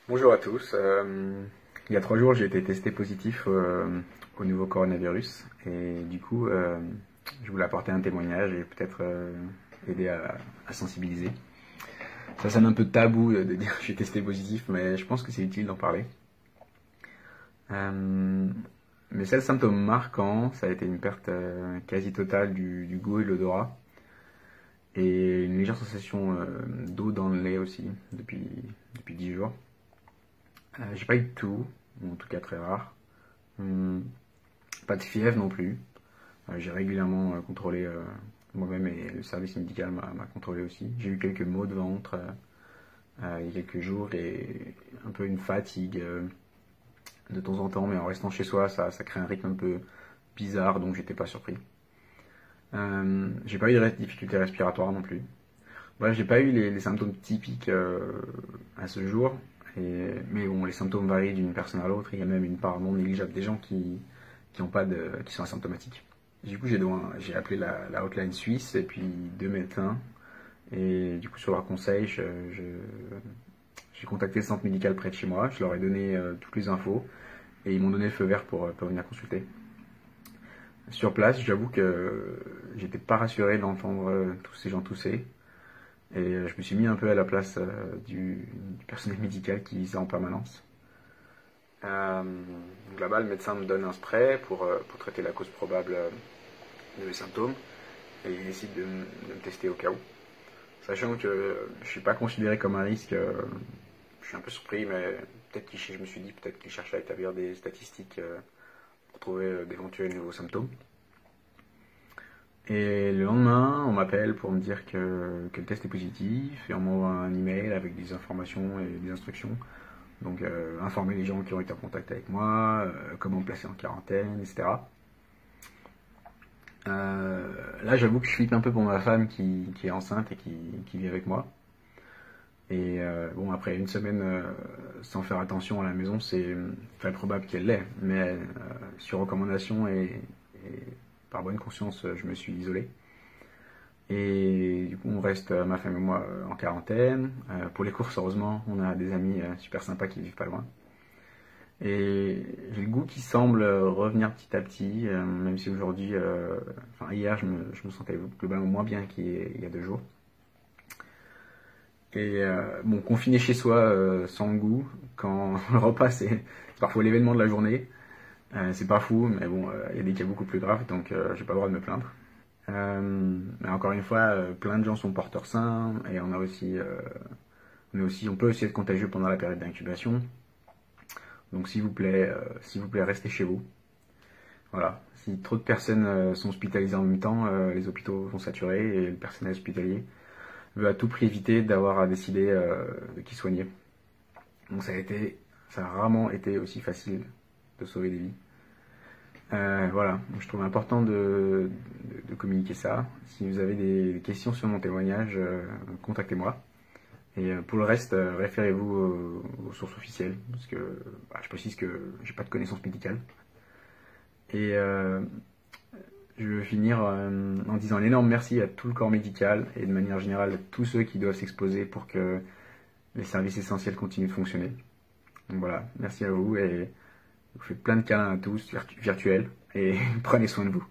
Bonjour à tous. Il y a 3 jours, j'ai été testé positif au nouveau coronavirus et du coup, je voulais apporter un témoignage et peut-être aider à sensibiliser. Ça sonne un peu tabou de dire que je suis testé positif, mais je pense que c'est utile d'en parler. Mes seuls symptômes marquants, ça a été une perte quasi totale du goût et de l'odorat et une légère sensation d'eau dans le lait aussi depuis 10 jours. J'ai pas eu de toux, ou en tout cas très rare. Pas de fièvre non plus. J'ai régulièrement contrôlé moi-même et le service médical m'a contrôlé aussi. J'ai eu quelques maux de ventre il y a quelques jours et un peu une fatigue de temps en temps, mais en restant chez soi, ça crée un rythme un peu bizarre, donc j'étais pas surpris. J'ai pas eu de difficultés respiratoires non plus. Bref, j'ai pas eu les symptômes typiques à ce jour. Mais bon, les symptômes varient d'une personne à l'autre. Il y a même une part non négligeable des gens qui sont asymptomatiques. Du coup, j'ai appelé la hotline suisse et puis 2 médecins. Et du coup, sur leur conseil, j'ai contacté le centre médical près de chez moi. Je leur ai donné toutes les infos et ils m'ont donné le feu vert pour venir consulter. Sur place, j'avoue que j'étais pas rassuré d'entendre tous ces gens tousser. Et je me suis mis un peu à la place du personnel médical qui vit ça en permanence. Donc là-bas, le médecin me donne un spray pour traiter la cause probable de mes symptômes et il décide de me tester au cas où. Sachant que je ne suis pas considéré comme un risque, je suis un peu surpris, mais je me suis dit peut-être qu'il cherchait à établir des statistiques pour trouver d'éventuels nouveaux symptômes. Et le lendemain, on m'appelle pour me dire que le test est positif et on m'envoie un email avec des informations et des instructions. Donc informer les gens qui ont été en contact avec moi, comment me placer en quarantaine, etc. Là, j'avoue que je flippe un peu pour ma femme qui est enceinte et qui vit avec moi. Et bon, après une semaine sans faire attention à la maison, c'est très probable qu'elle l'ait. Mais sur recommandation et par bonne conscience, je me suis isolé. Et du coup, on reste, ma femme et moi, en quarantaine. Pour les courses, heureusement, on a des amis super sympas qui vivent pas loin. Et j'ai le goût qui semble revenir petit à petit, même si aujourd'hui, hier, je me sentais globalement moins bien qu'il y a 2 jours. Et bon, confiné chez soi sans goût, quand le repas c'est parfois l'événement de la journée, c'est pas fou, mais bon, il y a des cas beaucoup plus graves, donc j'ai pas le droit de me plaindre. Mais encore une fois, plein de gens sont porteurs sains et on peut aussi être contagieux pendant la période d'incubation. Donc s'il vous plaît, restez chez vous. Voilà. Si trop de personnes sont hospitalisées en même temps, les hôpitaux vont saturer et le personnel hospitalier veut à tout prix éviter d'avoir à décider de qui soigner. Donc ça a rarement été aussi facile de sauver des vies. Voilà, je trouve important de communiquer ça. Si vous avez des questions sur mon témoignage, contactez-moi. Et pour le reste, référez-vous aux sources officielles, parce que je précise que j'ai pas de connaissances médicales. Et je veux finir en disant un énorme merci à tout le corps médical et de manière générale à tous ceux qui doivent s'exposer pour que les services essentiels continuent de fonctionner. Donc voilà, merci à vous et je vous fais plein de câlins à tous virtuels et prenez soin de vous.